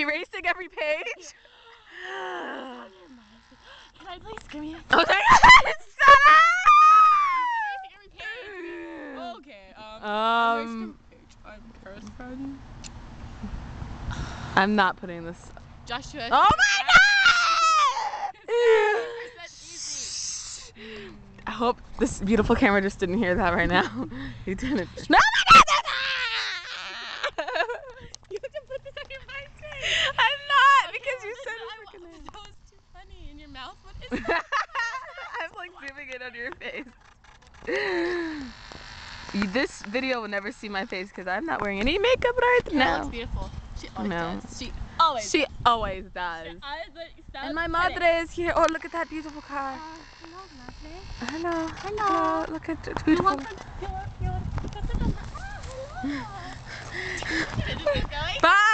erasing every page? Can I please give me a Oh, sorry. Okay, I'm not putting this. Joshua. Oh my god! I hope this beautiful camera just didn't hear that right now. He didn't. No, you have to put this on your face. I'm not, because you said it. That was too funny. In your mouth? What is that? I'm like zooming in on your face. This video will never see my face because I'm not wearing any makeup right now. Looks beautiful. She always No. does. She always does. And my madre is here. Oh, look at that beautiful car. Hello, madre. Hello. Hello. Look at it. Beautiful. You want Bye.